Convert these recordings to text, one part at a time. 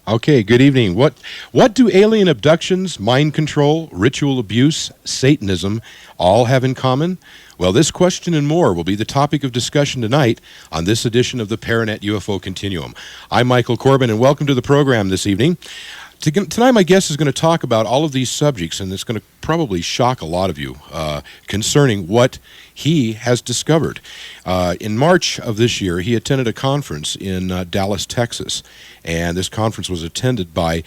Okay, good evening. What do alien abductions, mind control, ritual abuse, Satanism all have in common? Well, this question and more will be the topic of discussion tonight on this edition of the ParaNet UFO Continuum. I'm Michael Corbin, and welcome to the program this evening. Tonight, my guest is going to talk about all of these subjects, and it's going to probably shock a lot of you concerning what he has discovered. In March of this year, he attended a conference in Dallas, Texas, and this conference was attended by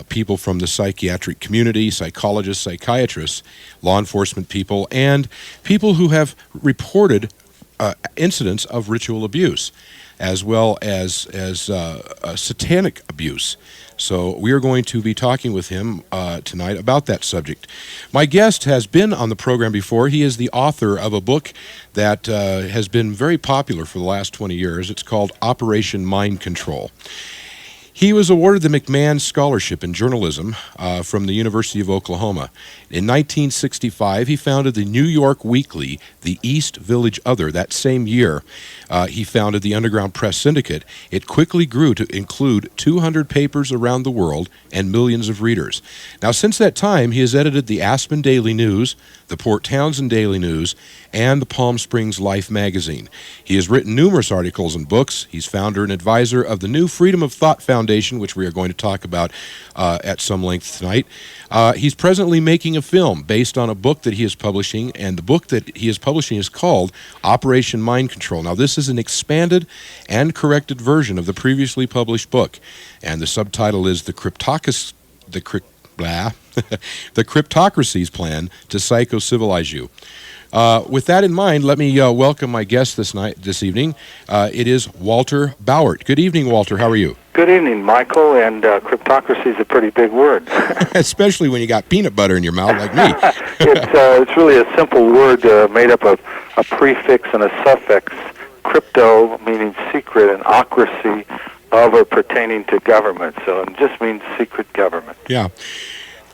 people from the psychiatric community, psychologists, psychiatrists, law enforcement people, and people who have reported incidents of ritual abuse, as well as satanic abuse. So we are going to be talking with him tonight about that subject. My guest has been on the program before. He is the author of a book that has been very popular for the last 20 years. It's called Operation Mind Control. He was awarded the McMahon Scholarship in Journalism from the University of Oklahoma. In 1965, he founded the New York Weekly, the East Village Other. That same year, he founded the Underground Press Syndicate. It quickly grew to include 200 papers around the world and millions of readers. Now, since that time, he has edited the Aspen Daily News, the Port Townsend Daily News, and the Palm Springs Life magazine. He has written numerous articles and books. He's founder and advisor of the New Freedom of Thought Foundation, which we are going to talk about at some length tonight. He's presently making a film based on a book that he is publishing, and the book that he is publishing is called Operation Mind Control. Now, this is an expanded and corrected version of the previously published book, and the subtitle is The Cryptocracy's Plan to Psycho-Civilize You. With that in mind, let me welcome my guest this evening. It is Walter Bowart. Good evening, Walter. How are you? Good evening, Michael, and cryptocracy is a pretty big word. Especially when you got peanut butter in your mouth like me. It's really a simple word made up of a prefix and a suffix. Crypto meaning secret, and ocracy of or pertaining to government. So it just means secret government. Yeah.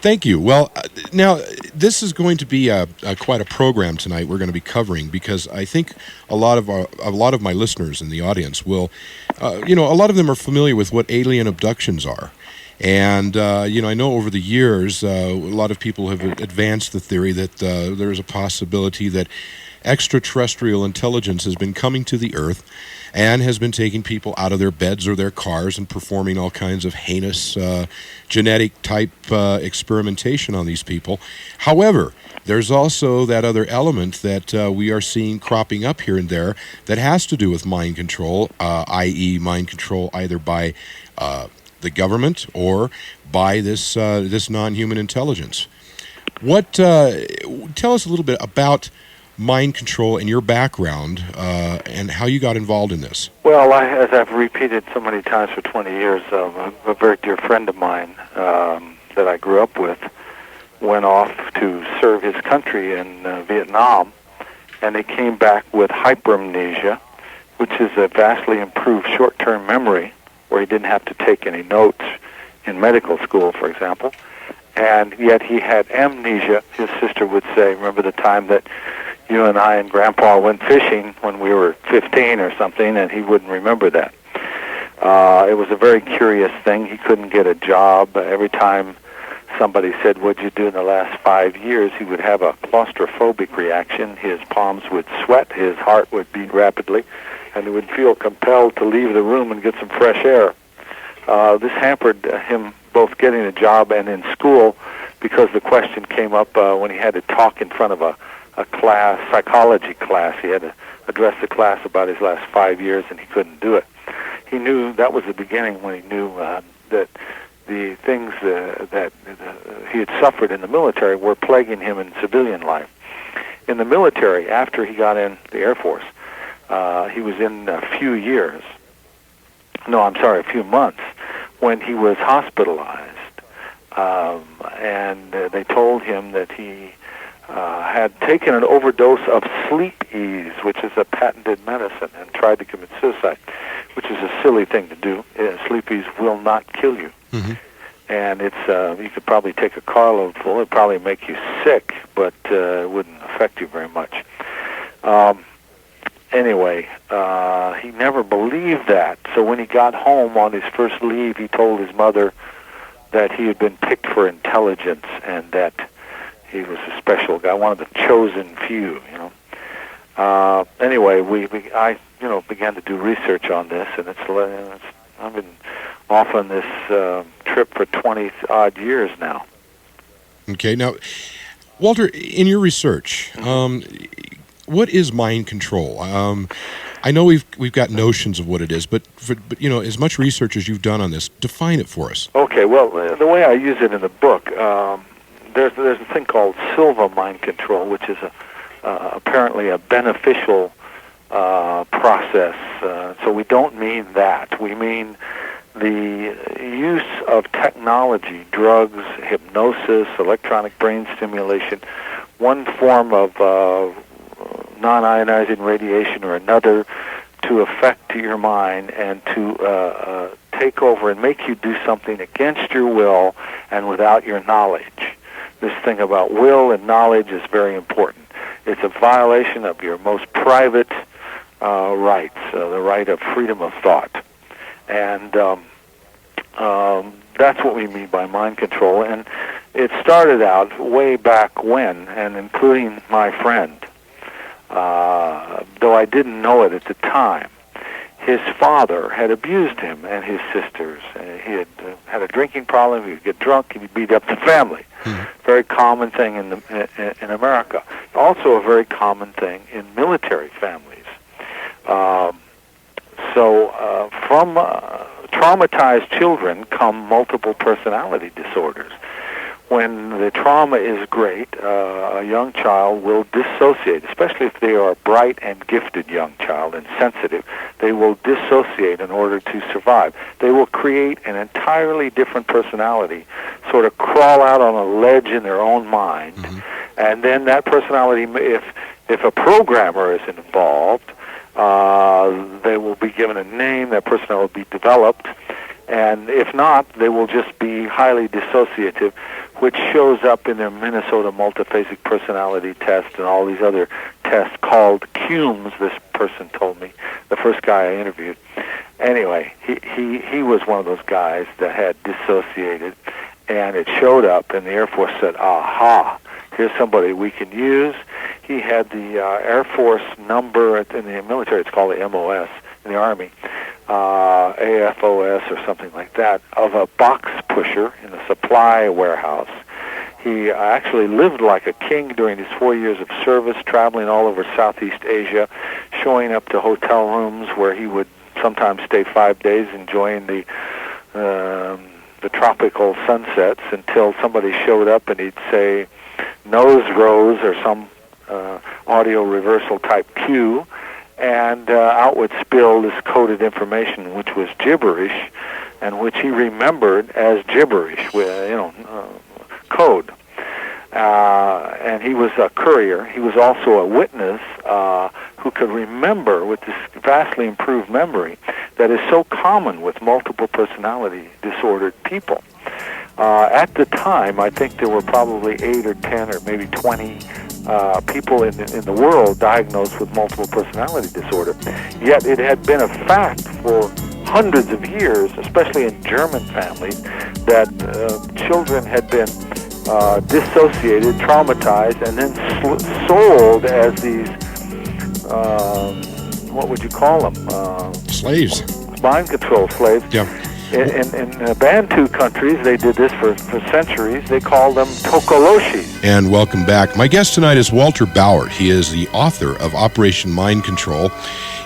Thank you. Well, now this is going to be quite a program tonight. We're going to be covering, because I think a lot of my listeners in the audience will, a lot of them are familiar with what alien abductions are, and I know over the years a lot of people have advanced the theory that there is a possibility that extraterrestrial intelligence has been coming to the Earth and has been taking people out of their beds or their cars and performing all kinds of heinous genetic-type experimentation on these people. However, there's also that other element that we are seeing cropping up here and there that has to do with mind control, i.e. mind control either by the government or by this non-human intelligence. Tell us a little bit about mind control and your background and how you got involved in this. Well, as I've repeated so many times for 20 years, a very dear friend of mine that I grew up with went off to serve his country in Vietnam, and he came back with hyperamnesia, which is a vastly improved short-term memory where he didn't have to take any notes in medical school, for example, and yet he had amnesia. His sister would say, remember the time that you and I and Grandpa went fishing when we were 15 or something, and he wouldn't remember that. It was a very curious thing. He couldn't get a job. Every time somebody said, what'd you do in the last 5 years, he would have a claustrophobic reaction. His palms would sweat, his heart would beat rapidly, and he would feel compelled to leave the room and get some fresh air. This hampered him both getting a job and in school, because the question came up when he had to talk in front of a class, psychology class. He had to address the class about his last 5 years, and he couldn't do it. He knew that was the beginning when he knew that the things that he had suffered in the military were plaguing him in civilian life. In the military, after he got in the Air Force, he was in a few months, when he was hospitalized, and they told him that he had taken an overdose of sleep-ease, which is a patented medicine, and tried to commit suicide, which is a silly thing to do. Sleep-ease will not kill you. Mm-hmm. And it's you could probably take a carload full. It'd probably make you sick, but it wouldn't affect you very much. Anyway, he never believed that, so when he got home on his first leave, he told his mother that he had been picked for intelligence and that he was a special guy, one of the chosen few, you know. Anyway, I began to do research on this, and I've been off on this trip for 20-odd years now. Okay, now, Walter, in your research, what is mind control? I know we've got notions of what it is, but as much research as you've done on this, define it for us. Okay, well, the way I use it in the book, there's a thing called Silva mind control, which is apparently a beneficial process. So we don't mean that. We mean the use of technology, drugs, hypnosis, electronic brain stimulation, one form of non-ionizing radiation or another to affect your mind and to take over and make you do something against your will and without your knowledge. This thing about will and knowledge is very important. It's a violation of your most private rights, the right of freedom of thought. And that's what we mean by mind control. And it started out way back when, and including my friend, though I didn't know it at the time. His father had abused him and his sisters. He had a drinking problem. He would get drunk and he'd beat up the family. Very common thing in America. Also a very common thing in military families. From traumatized children come multiple personality disorders. When the trauma is great, a young child will dissociate, especially if they are a bright and gifted young child and sensitive. They will dissociate in order to survive. They will create an entirely different personality, sort of crawl out on a ledge in their own mind, and then that personality, if a programmer is involved, they will be given a name, that personality will be developed, and if not, they will just be highly dissociative, which shows up in their Minnesota multiphasic personality test and all these other tests called CUMES, this person told me, the first guy I interviewed. Anyway, he was one of those guys that had dissociated, and it showed up, and the Air Force said, aha, here's somebody we can use. He had the Air Force number in the military, it's called the MOS in the Army, AFOS or something like that, of a box pusher in a supply warehouse. He actually lived like a king during his 4 years of service, traveling all over Southeast Asia, showing up to hotel rooms where he would sometimes stay 5 days, enjoying the tropical sunsets until somebody showed up and he'd say nose rose or some audio reversal type cue, and out would spill this coded information, which was gibberish, and which he remembered as gibberish, code. And he was a courier. He was also a witness who could remember with this vastly improved memory that is so common with multiple personality disordered people. At the time, I think there were probably 8 or 10 or maybe 20 people in the world diagnosed with multiple personality disorder. Yet it had been a fact for hundreds of years, especially in German families, that children had been dissociated, traumatized, and then sold as these, what would you call them? Slaves. Mind control slaves. Yeah. In Bantu countries, they did this for centuries. They called them tokoloshis. And welcome back. My guest tonight is Walter Bowart. He is the author of Operation Mind Control.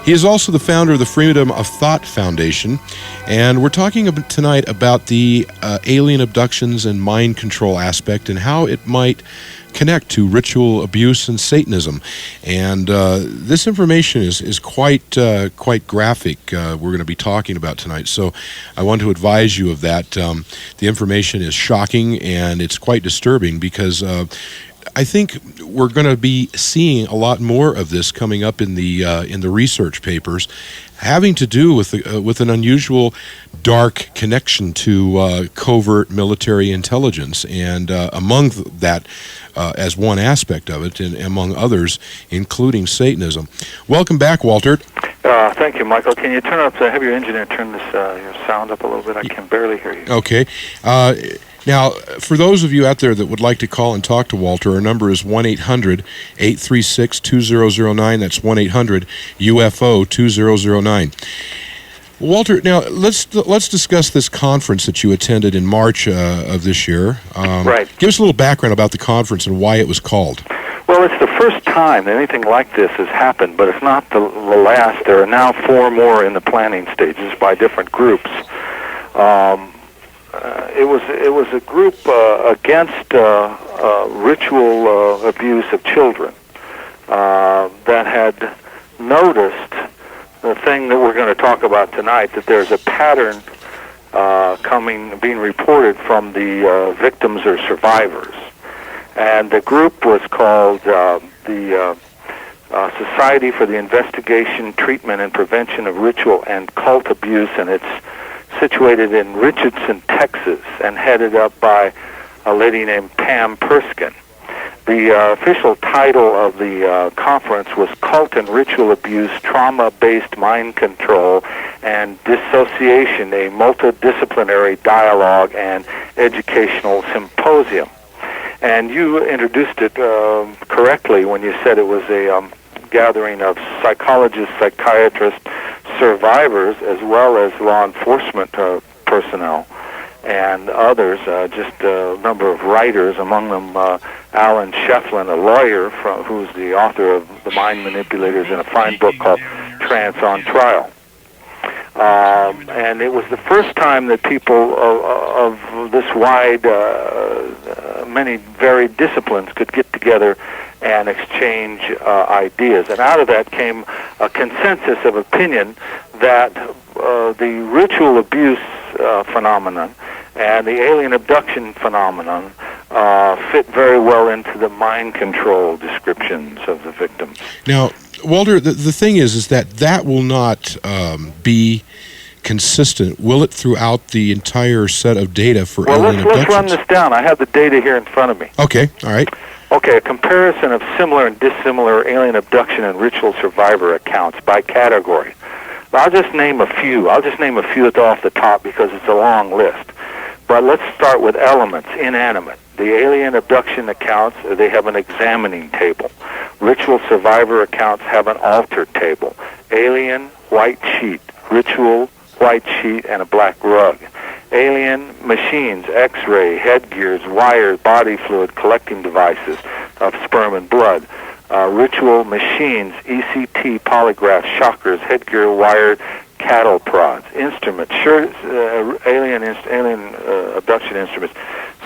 He is also the founder of the Freedom of Thought Foundation. And we're talking tonight about the alien abductions and mind control aspect and how it might connect to ritual abuse and Satanism. And this information is quite graphic. We're going to be talking about tonight. So I want to advise you of that. The information is shocking and it's quite disturbing because I think we're going to be seeing a lot more of this coming up in the research papers, having to do with an unusual dark connection to covert military intelligence, and among that, as one aspect of it, and among others, including Satanism. Welcome back, Walter. Thank you, Michael. Can you have your engineer turn this your sound up a little bit? I can barely hear you. Okay. Now, for those of you out there that would like to call and talk to Walter, our number is 1-800-836-2009. That's 1-800-UFO-2009. Walter, now let's discuss this conference that you attended in March of this year. Right. Give us a little background about the conference and why it was called. Well, it's the first time that anything like this has happened, but it's not the last. There are now 4 more in the planning stages by different groups. It was a group against ritual abuse of children that had noticed the thing that we're going to talk about tonight, that there's a pattern being reported from the victims or survivors. And the group was called the Society for the Investigation, Treatment, and Prevention of Ritual and Cult Abuse, and it's situated in Richardson, Texas, and headed up by a lady named Pam Perskin. The official title of the conference was Cult and Ritual Abuse, Trauma-Based Mind Control, and Dissociation, a Multidisciplinary Dialogue and Educational Symposium. And you introduced it correctly when you said it was a gathering of psychologists, psychiatrists, survivors, as well as law enforcement personnel and others, just a number of writers, among them Alan Shefflin, a lawyer who's the author of The Mind Manipulators, in a fine book called Trance on Trial. And it was the first time that people of this wide, many varied disciplines could get together and exchange ideas. And out of that came a consensus of opinion that the ritual abuse phenomenon and the alien abduction phenomenon fit very well into the mind control descriptions of the victims. Now, Walter, the thing is that will not be consistent, will it, throughout the entire set of data for alien abductions? Let's run this down. I have the data here in front of me. Okay, all right. Okay, a comparison of similar and dissimilar alien abduction and ritual survivor accounts by category. I'll just name a few. I'll just name a few off the top because it's a long list. But let's start with elements, inanimate. The alien abduction accounts, they have an examining table. Ritual survivor accounts have an altar table. Alien, white sheet. Ritual, white sheet, and a black rug. Alien machines, X-ray, headgears, wires, body fluid, collecting devices of sperm and blood. Ritual machines, ECT, polygraph, shockers, headgear, wired, cattle prods, instruments, alien abduction instruments,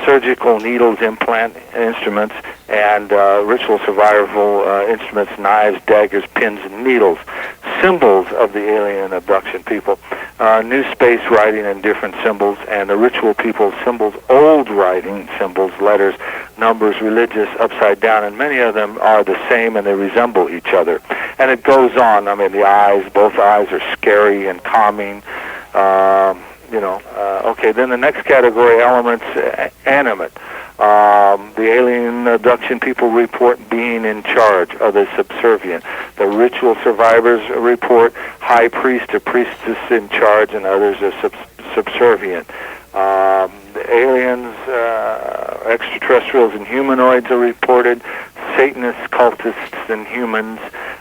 surgical needles, implant instruments, and ritual survival instruments, knives, daggers, pins, and needles. Symbols of the alien abduction people, new space writing and different symbols, and the ritual people symbols, old writing symbols, letters, numbers, religious, upside down, and many of them are the same and they resemble each other. And it goes on. I mean, the eyes, both eyes are scary and calming. Okay, then the next category, elements, animate. The alien abduction people report being in charge, others subservient. The ritual survivors report high priest or priestess in charge, and others are subservient. The aliens, extraterrestrials, and humanoids are reported. Satanists, cultists, and humans.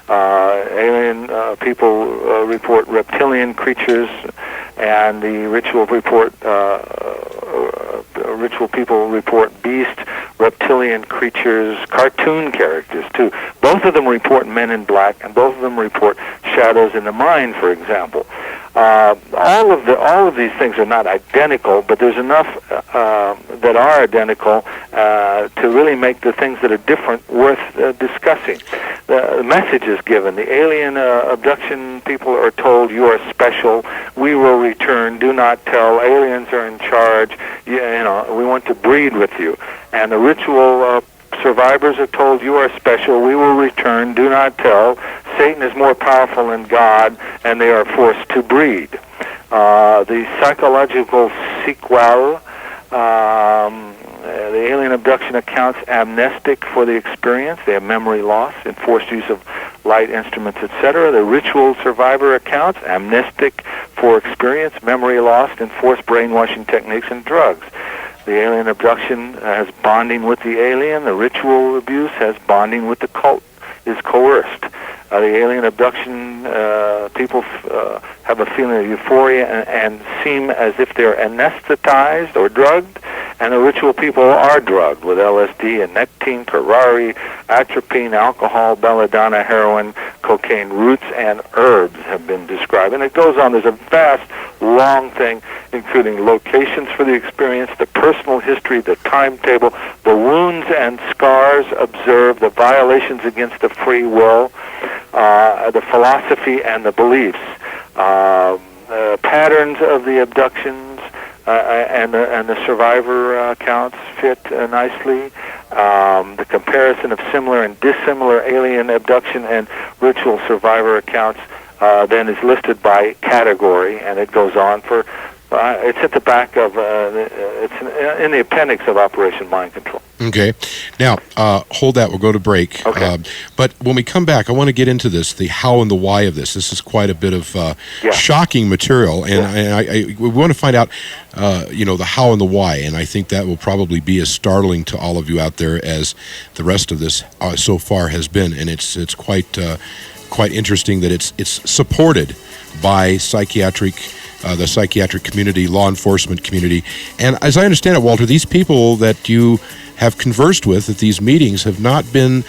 Alien people report reptilian creatures, and the ritual people report beast, reptilian creatures, cartoon characters too. Both of them report men in black, and both of them report shadows in the mind, for example. All of these things are not identical, but there's enough that are identical to really make the things that are different worth discussing. The message is given. The alien abduction people are told, you are special, we will return, do not tell, aliens are in charge, we want to breed with you. And the ritual survivors are told, you are special, we will return, do not tell, Satan is more powerful than God, and they are forced to breed. The psychological sequel, the alien abduction accounts amnestic for the experience. They have memory loss, enforced use of light instruments, etc. The ritual survivor accounts, amnestic for experience, memory lost, enforced brainwashing techniques, and drugs. The alien abduction has bonding with the alien. The ritual abuse has bonding with the cult, is coerced. The alien abduction people have a feeling of euphoria and seem as if they're anesthetized or drugged, and the ritual people are drugged with LSD and nectine, curare, atropine, alcohol, belladonna, heroin, cocaine, roots, and herbs have been described. And it goes on. There's a vast, long thing, including locations for the experience, the personal history, the timetable, the wounds and scars observed, the violations against the free will, the philosophy and the beliefs, patterns of the abductions, and the survivor accounts fit nicely. The comparison of similar and dissimilar alien abduction and ritual survivor accounts then is listed by category, and it goes on for. It's at the back of. It's in the appendix of Operation Mind Control. Okay. Now, hold that. We'll go to break. Okay. But when we come back, I want to get into this, the how and the why of this. This is quite a bit of shocking material, and we want to find out, the how and the why. And I think that will probably be as startling to all of you out there as the rest of this so far has been. And it's quite interesting that it's supported by the psychiatric community, law enforcement community. And as I understand it, Walter, these people that you have conversed with at these meetings have not been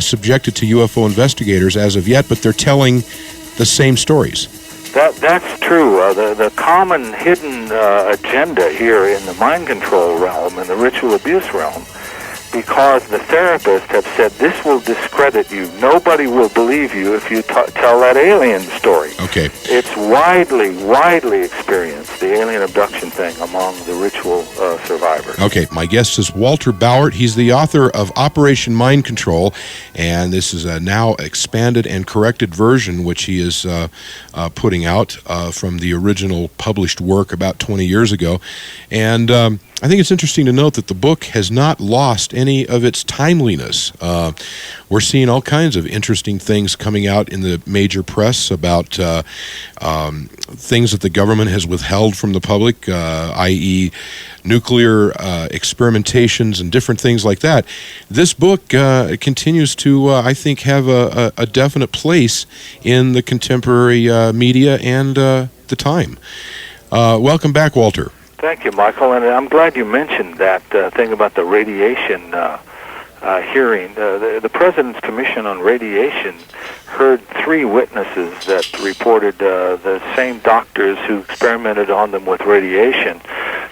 subjected to UFO investigators as of yet, but they're telling the same stories. That's true. The common hidden agenda here in the mind control realm and the ritual abuse realm, because the therapists have said this will discredit you. Nobody will believe you if you tell that alien story. Okay. It's widely experienced, the alien abduction thing, among the ritual survivors. Okay, my guest is Walter Bowart. He's the author of Operation Mind Control, and this is a now expanded and corrected version, which he is putting out from the original published work about 20 years ago. And I think it's interesting to note that the book has not lost any of its timeliness. We're seeing all kinds of interesting things coming out in the major press about things that the government has withheld from the public, i.e. nuclear experimentations and different things like that. This book continues to, I think, have a definite place in the contemporary media and the time. Welcome back, Walter. Thank you, Michael, and I'm glad you mentioned that thing about the radiation hearing. The President's Commission on Radiation heard 3 witnesses that reported the same doctors who experimented on them with radiation.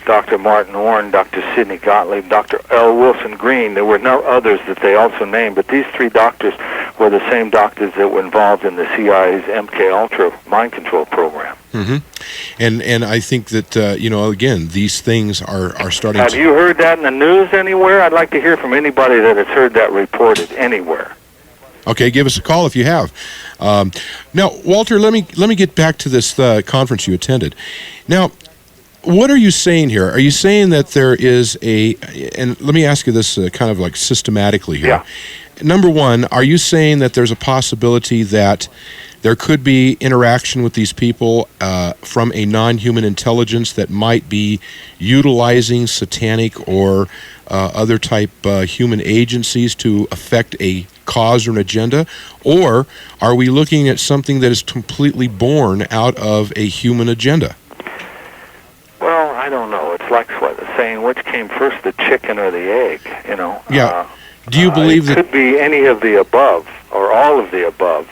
Dr. Martin Orne, Dr. Sidney Gottlieb, Dr. L. Wilson Green. There were no others that they also named, but these 3 doctors were the same doctors that were involved in the CIA's MKUltra mind control program. Mm-hmm. And I think that, again, these things are starting Have you heard that in the news anywhere? I'd like to hear from anybody that has heard that reported anywhere. Okay, give us a call if you have. Now, Walter, let me get back to this conference you attended. Now, what are you saying here? Are you saying that there is and let me ask you this kind of like systematically here. Yeah. Number one, are you saying that there's a possibility that there could be interaction with these people from a non-human intelligence that might be utilizing satanic or other type human agencies to affect a cause or an agenda? Or are we looking at something that is completely born out of a human agenda? Well, I don't know. It's like saying which came first, the chicken or the egg, Yeah. Do you believe that... It could be any of the above, or all of the above,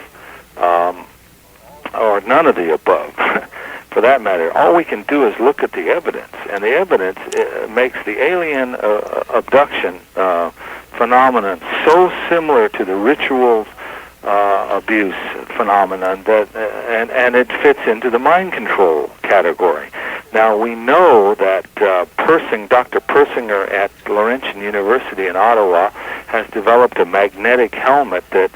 or none of the above, for that matter. All we can do is look at the evidence, and the evidence makes the alien abduction phenomenon so similar to the ritual abuse phenomenon that, and it fits into the mind control category. Now, we know that Dr. Persinger at Laurentian University in Ottawa has developed a magnetic helmet that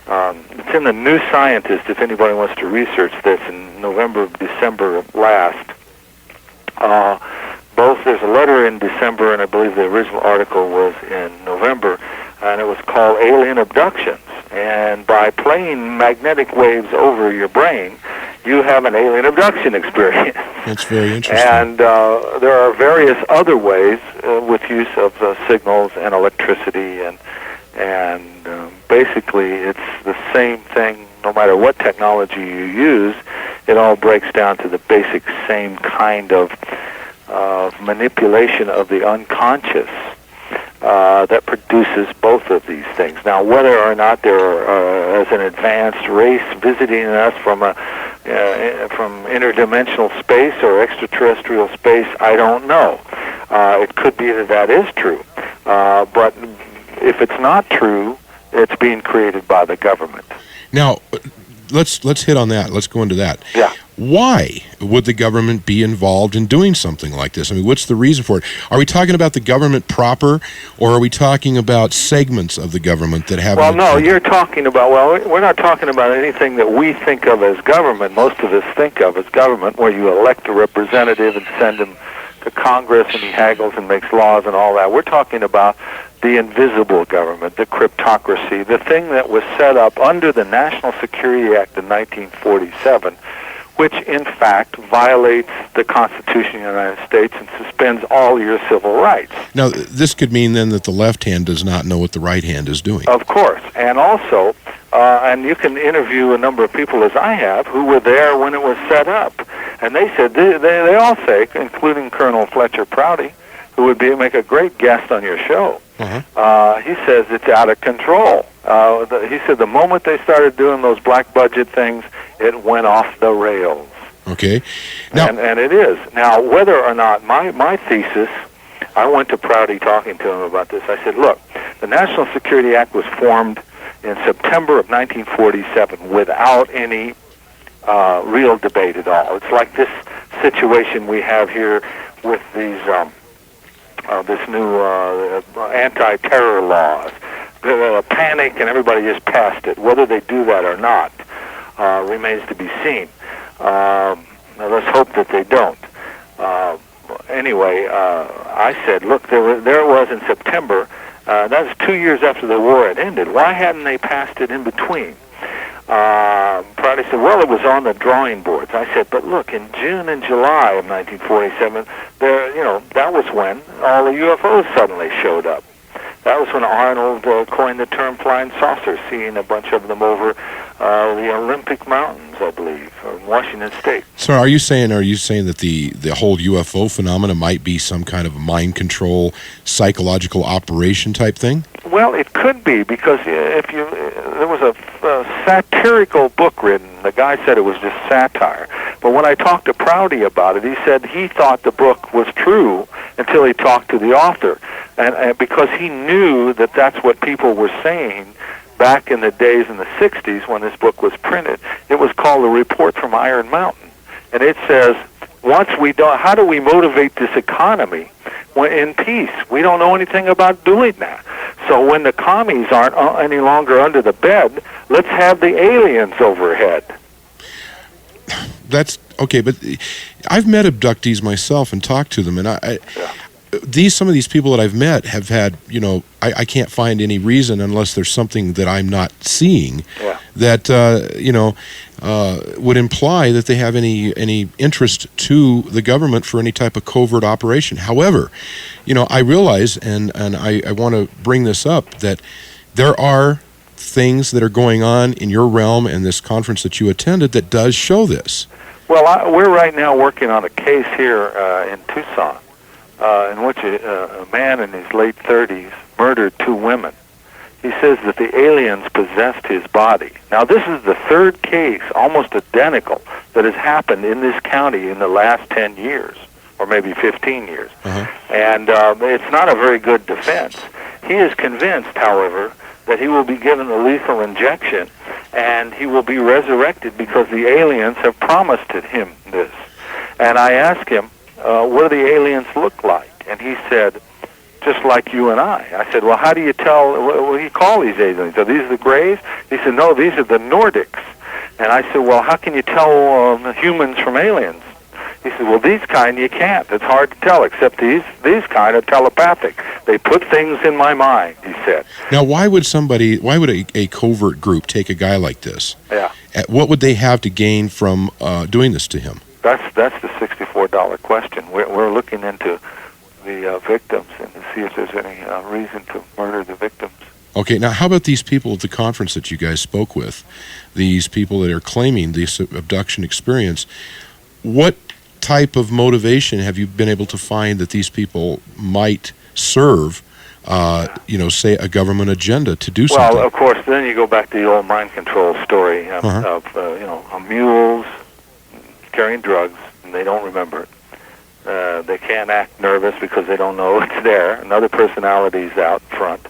it's in the New Scientist if anybody wants to research this in December of last. There's a letter in December, and I believe the original article was in November, and it was called Alien Abductions. And by playing magnetic waves over your brain, you have an alien abduction experience. That's very interesting. And there are various other ways with use of signals and electricity, and basically it's the same thing no matter what technology you use. It all breaks down to the basic same kind of manipulation of the unconscious that produces both of these things. Now, whether or not there is an advanced race visiting us from interdimensional space or extraterrestrial space, I don't know. It could be that that is true. But if it's not true, it's being created by the government. Now, let's hit on that. Let's go into that. Yeah. Why would the government be involved in doing something like this? I mean, what's the reason for it? Are we talking about the government proper, or are we talking about segments of the government that have... Well, no, you're talking about... Well, we're not talking about anything that we think of as government. Most of us think of as government, where you elect a representative and send him to Congress, and he haggles and makes laws and all that. We're talking about the invisible government, the cryptocracy, the thing that was set up under the National Security Act in 1947, which in fact violates the Constitution of the United States and suspends all your civil rights. Now, this could mean then that the left hand does not know what the right hand is doing. Of course. And also, and you can interview a number of people, as I have, who were there when it was set up. And they said, they all say, including Colonel Fletcher Prouty, who would make a great guest on your show, he says it's out of control. He said the moment they started doing those black budget things, it went off the rails. Okay. Now, and it is. Now, whether or not, my thesis, I went to Prouty talking to him about this. I said, look, the National Security Act was formed in September of 1947 without any real debate at all. It's like this situation we have here with these this new anti-terror laws. The panic and everybody just passed it. Whether they do that or not remains to be seen. Let's hope that they don't. Anyway, I said, look, there it was in September. That was 2 years after the war had ended. Why hadn't they passed it in between? Prouty said, well, it was on the drawing boards. I said, but look, in June and July of 1947, that was when all the UFOs suddenly showed up. That was when Arnold coined the term flying saucers, seeing a bunch of them over the Olympic Mountains, I believe, in Washington State. So are you saying that the whole UFO phenomena might be some kind of mind control, psychological operation type thing? Well, it could be, because there was a satirical book written. The guy said it was just satire. But when I talked to Prouty about it, he said he thought the book was true until he talked to the author. And because he knew that that's what people were saying back in the days in the 60s when this book was printed. It was called The Report from Iron Mountain. And it says, how do we motivate this economy when in peace? We don't know anything about doing that. So when the commies aren't any longer under the bed, let's have the aliens overhead. That's okay, but I've met abductees myself and talked to them, and some of these people that I've met have had, I can't find any reason, unless there's something that I'm not seeing, that would imply that they have any interest to the government for any type of covert operation. However, I realize, and I want to bring this up, that there are things that are going on in your realm and this conference that you attended that does show this. Well, we're right now working on a case here in Tucson in which a man in his late 30s murdered 2 women. He says that the aliens possessed his body. Now, this is the third case, almost identical, that has happened in this county in the last 10 years, or maybe 15 years. And it's not a very good defense. He is convinced, however, that he will be given a lethal injection and he will be resurrected because the aliens have promised him this. And I asked him, what do the aliens look like? And he said, just like you and I. I said, well, how do you tell, what do you call these aliens? Are these the Greys? He said, no, these are the Nordics. And I said, well, how can you tell humans from aliens? He said, well, these kind you can't. It's hard to tell, except these kind are telepathic. They put things in my mind, he said. Now, why would a covert group take a guy like this? Yeah. What would they have to gain from doing this to him? That's the $64 question. We're looking into the victims and to see if there's any reason to murder the victims. Okay, now how about these people at the conference that you guys spoke with? These people that are claiming this abduction experience. What type of motivation have you been able to find that these people might serve, say a government agenda to do something? Well, of course, then you go back to the old mind control story of mules carrying drugs, and they don't remember it. They can't act nervous because they don't know it's there. Another personality's out front.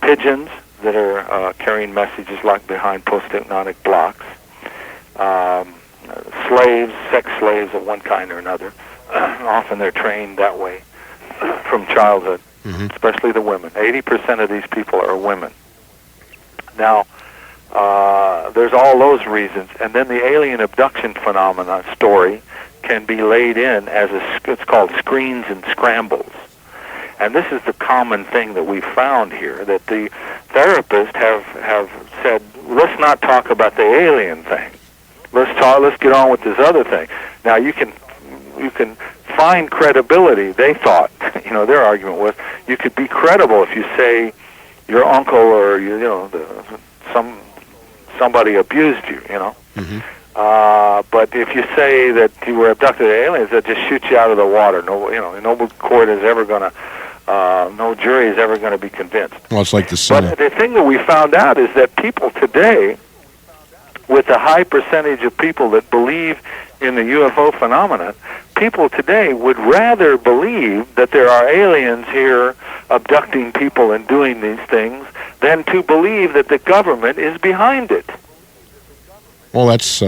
Pigeons that are carrying messages like behind post-hypnotic blocks. Slaves, sex slaves of one kind or another. Often they're trained that way from childhood, especially the women. 80% of these people are women. Now, there's all those reasons. And then the alien abduction phenomena story can be laid in as it's called screens and scrambles. And this is the common thing that we found here, that the therapists have said, let's not talk about the alien thing. Let's get on with this other thing. Now you can find credibility. They thought, their argument was, you could be credible if you say your uncle or somebody abused you, but if you say that you were abducted by aliens, they'll just shoot you out of the water. No court is ever going to, no jury is ever going to be convinced. Well, it's like the Senate. But the thing that we found out is that people today, with a high percentage of people that believe in the UFO phenomenon, people today would rather believe that there are aliens here abducting people and doing these things than to believe that the government is behind it. Well, that's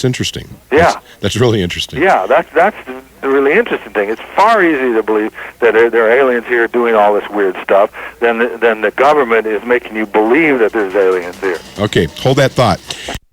interesting. Yeah. That's really interesting. Yeah, that's the really interesting thing. It's far easier to believe that there are aliens here doing all this weird stuff than the government is making you believe that there's aliens here. Okay, hold that thought.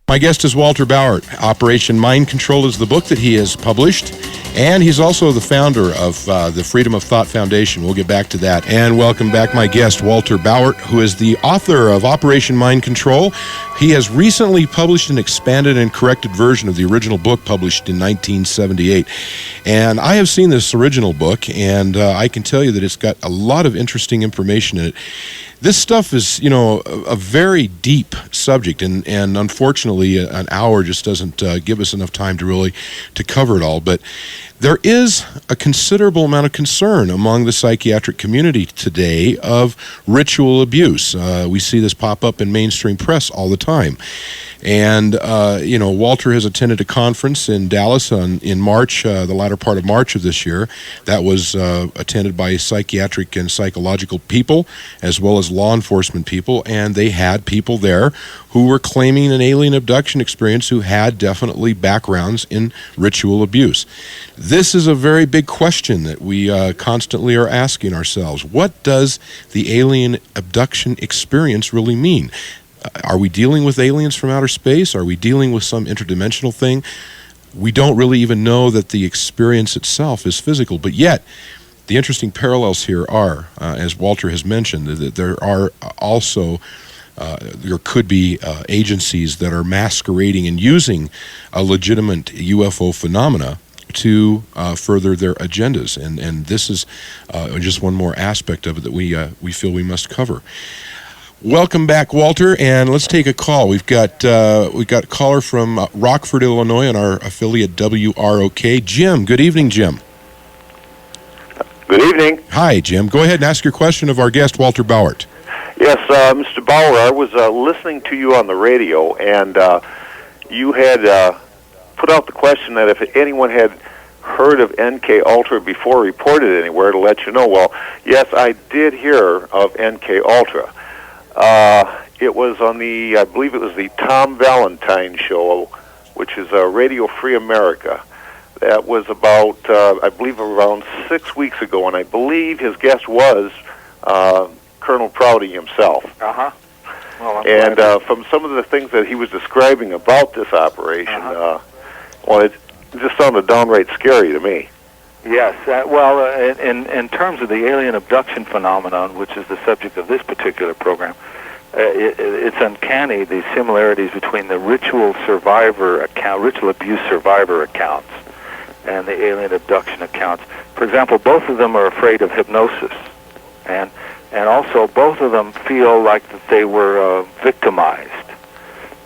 My guest is Walter Bowart. Operation Mind Control is the book that he has published, and he's also the founder of the Freedom of Thought Foundation. We'll get back to that. And welcome back my guest, Walter Bowart, who is the author of Operation Mind Control. He has recently published an expanded and corrected version of the original book published in 1978. And I have seen this original book, and I can tell you that it's got a lot of interesting information in it. This stuff is, a very deep subject, and unfortunately, an hour just doesn't give us enough time to cover it all. But there is a considerable amount of concern among the psychiatric community today of ritual abuse. We see this pop up in mainstream press all the time. And, Walter has attended a conference in Dallas in March, the latter part of March of this year, that was attended by psychiatric and psychological people, as well as law enforcement people, and they had people there who were claiming an alien abduction experience who had definitely backgrounds in ritual abuse. This is a very big question that we constantly are asking ourselves. What does the alien abduction experience really mean? Are we dealing with aliens from outer space? Are we dealing with some interdimensional thing? We don't really even know that the experience itself is physical, but yet the interesting parallels here are, as Walter has mentioned, that there are also there could be agencies that are masquerading and using a legitimate UFO phenomena to further their agendas, and this is just one more aspect of it that we feel we must cover. Welcome back, Walter, and let's take a call. We've got a caller from Rockford, Illinois, on our affiliate WROK. Jim, good evening, Jim. Good evening. Hi, Jim. Go ahead and ask your question of our guest, Walter Bowart. Yes, Mr. Bauer, I was listening to you on the radio, and you had put out the question that if anyone had heard of MKUltra before reported anywhere, to let you know. Well, yes, I did hear of MKUltra. It was on I believe it was the Tom Valentine show, which is Radio Free America. That was about, I believe, around 6 weeks ago, and I believe his guest was Colonel Prouty himself. Uh-huh. Well, and from some of the things that he was describing about this operation, just sounded downright scary to me. Yes. In terms of the alien abduction phenomenon, which is the subject of this particular program, it's uncanny, the similarities between the ritual abuse survivor accounts and the alien abduction accounts. For example, both of them are afraid of hypnosis, and also both of them feel like that they were victimized.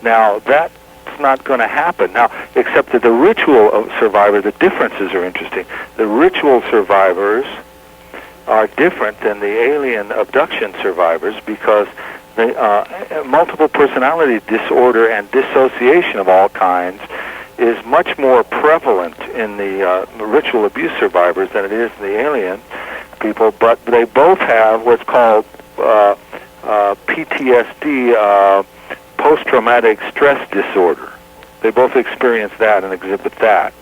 Now, that's not going to happen. Now, except that the ritual survivor, the differences are interesting. The ritual survivors are different than the alien abduction survivors because they, multiple personality disorder and dissociation of all kinds is much more prevalent in the ritual abuse survivors than it is in the alien people, but they both have what's called PTSD, post-traumatic stress disorder. They both experience that and exhibit that.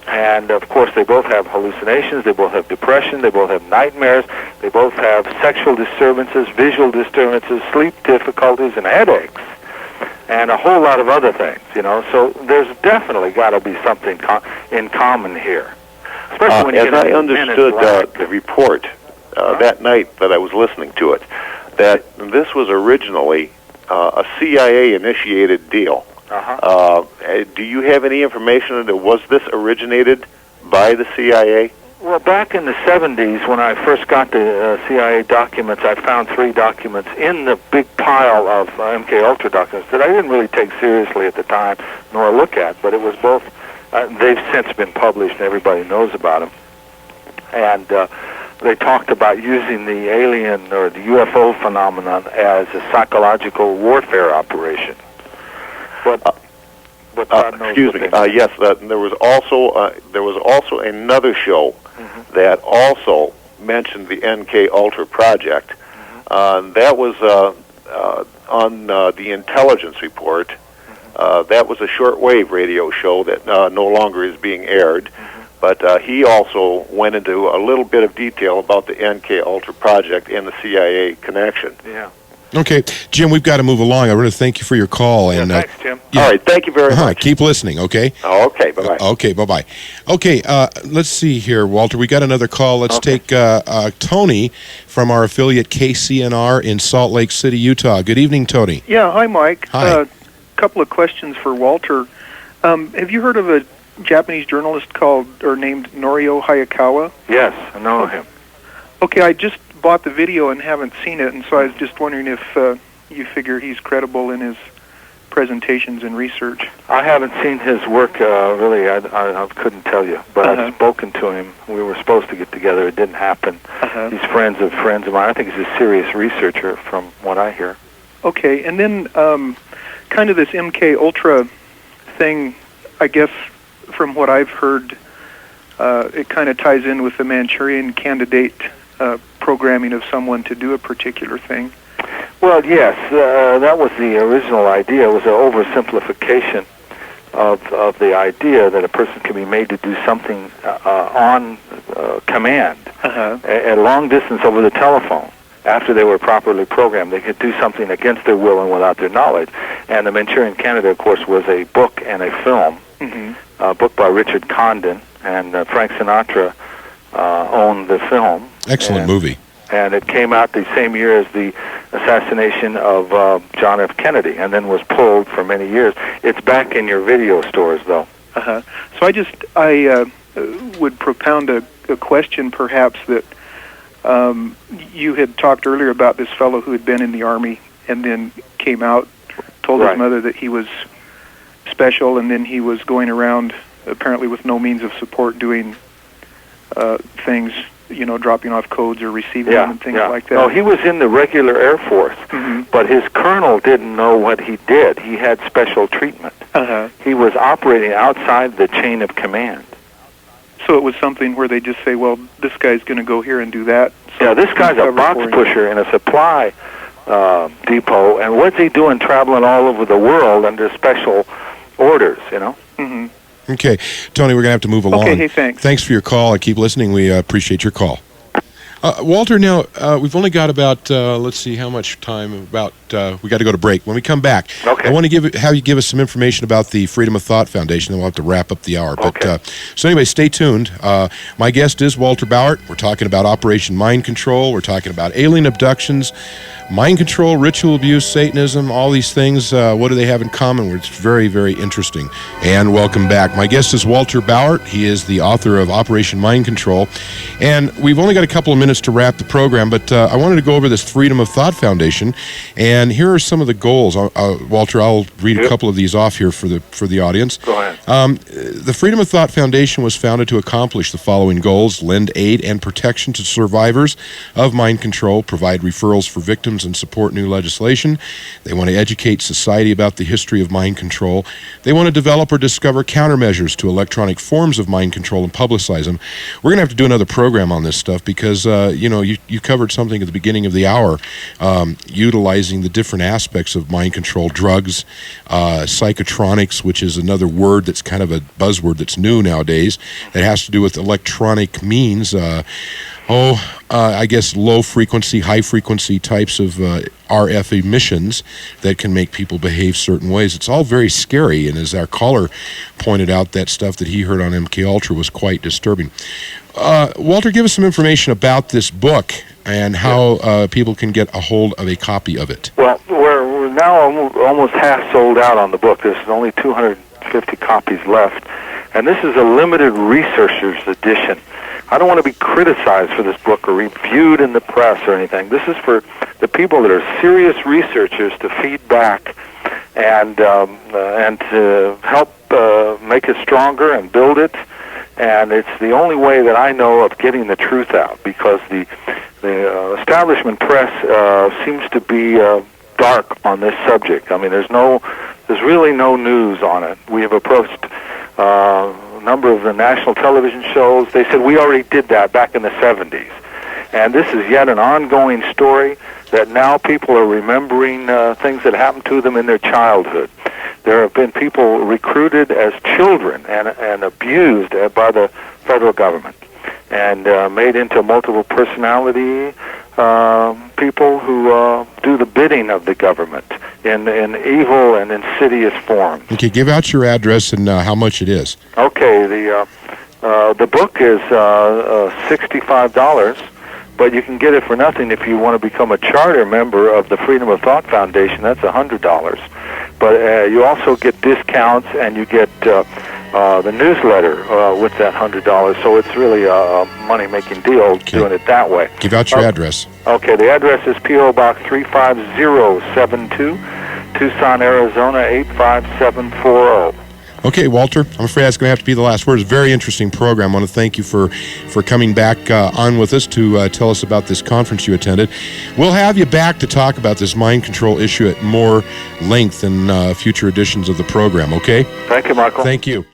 And, of course, they both have hallucinations, they both have depression, they both have nightmares, they both have sexual disturbances, visual disturbances, sleep difficulties, and headaches, and a whole lot of other things, you know. So there's definitely got to be something in common here. Especially when you as I understood the report that night that I was listening to it, that this was originally a CIA-initiated deal. Do you have any information that was this originated by the CIA? Well, back in the 70s, when I first got the CIA documents, I found 3 documents in the big pile of MKUltra documents that I didn't really take seriously at the time, nor look at, but it was both. They've since been published, and everybody knows about them. And they talked about using the alien or the UFO phenomenon as a psychological warfare operation. But God knows. Excuse me. Yes, there was also another show that also mentioned the MKUltra project. That was on the intelligence report. That was a shortwave radio show that no longer is being aired. But he also went into a little bit of detail about the MKUltra project and the CIA connection. Yeah. Okay, Jim, we've got to move along. I want to thank you for your call. Yeah, thanks, Jim. All right, thank you very much. Keep listening, okay? Oh, okay, bye-bye. Okay, bye-bye. Okay, let's see here, Walter. We got another call. Let's take Tony from our affiliate KCNR in Salt Lake City, Utah. Good evening, Tony. Yeah, hi, Mike. Hi. Couple of questions for Walter. Have you heard of a Japanese journalist named Norio Hayakawa? Yes, I know him. Okay, I just bought the video and haven't seen it, and so I was just wondering if you figure he's credible in his presentations and research. I haven't seen his work, really. I couldn't tell you, but I've spoken to him. We were supposed to get together. It didn't happen. He's friends of mine. I think he's a serious researcher from what I hear. Okay, and then kind of this MKUltra thing, I guess from what I've heard, it kind of ties in with the Manchurian candidate programming of someone to do a particular thing. Well, yes, that was the original idea. It was an oversimplification of the idea that a person can be made to do something on command at long distance over the telephone. After they were properly programmed, they could do something against their will and without their knowledge. And the Manchurian Candidate, of course, was a book and a film, a book by Richard Condon, and Frank Sinatra owned the film. Excellent movie. And it came out the same year as the assassination of John F. Kennedy, and then was pulled for many years. It's back in your video stores, though. So I would propound a question, perhaps, that you had talked earlier about this fellow who had been in the Army and then came out, told his mother that he was special, and then he was going around, apparently with no means of support, doing things, dropping off codes or receiving them and things like that. No, he was in the regular Air Force, but his colonel didn't know what he did. He had special treatment. He was operating outside the chain of command. So it was something where they just say, well, this guy's going to go here and do that. So this guy's a box pusher in a supply depot, and what's he doing traveling all over the world under special orders, Okay, Tony, we're going to have to move along. Okay, hey, thanks. Thanks for your call. I keep listening. We appreciate your call. Walter, now, we've only got about, let's see, how much time? We got to go to break. When we come back, Okay. I want to have you give us some information about the Freedom of Thought Foundation, then we'll have to wrap up the hour. Okay. But so anyway, stay tuned. My guest is Walter Bowart. We're talking about Operation Mind Control. We're talking about alien abductions, mind control, ritual abuse, Satanism, all these things. What do they have in common? It's very, very interesting. And welcome back. My guest is Walter Bowart. He is the author of Operation Mind Control. And we've only got a couple of minutes to wrap the program, but I wanted to go over this Freedom of Thought Foundation. And here are some of the goals. Walter, I'll read a couple of these off here for the audience. Go ahead. The Freedom of Thought Foundation was founded to accomplish the following goals: lend aid and protection to survivors of mind control, provide referrals for victims, and support new legislation. They want to educate society about the history of mind control. They want to develop or discover countermeasures to electronic forms of mind control and publicize them. We're going to have to do another program on this stuff because, you covered something at the beginning of the hour, utilizing the different aspects of mind control, drugs, psychotronics, which is another word that's kind of a buzzword that's new nowadays. It has to do with electronic means, I guess low frequency, high frequency types of RF emissions that can make people behave certain ways. It's all very scary, and as our caller pointed out, that stuff that he heard on MKUltra was quite disturbing. Walter, give us some information about this book and how people can get a hold of a copy of it. Well, we're now almost half sold out on the book. There's only 250 copies left, and this is a limited researcher's edition. I don't want to be criticized for this book or reviewed in the press or anything. This is for the people that are serious researchers to feed back and to help make it stronger and build it. And it's the only way that I know of getting the truth out, because the establishment press seems to be dark on this subject. I mean, there's really no news on it. We have approached a number of the national television shows. They said we already did that back in the 70s. And this is yet an ongoing story that now people are remembering things that happened to them in their childhood. There have been people recruited as children and abused by the federal government and made into multiple personality people who do the bidding of the government in evil and insidious forms. Okay, give out your address and how much it is. Okay, the book is $65, but you can get it for nothing if you want to become a charter member of the Freedom of Thought Foundation. That's $100. But you also get discounts, and you get the newsletter with that $100. So it's really a money-making deal doing it that way. Give out your address. Okay, the address is P.O. Box 35072, Tucson, Arizona 85740. Okay, Walter, I'm afraid that's going to have to be the last word. It's a very interesting program. I want to thank you for coming back on with us to tell us about this conference you attended. We'll have you back to talk about this mind control issue at more length in future editions of the program, okay? Thank you, Michael. Thank you.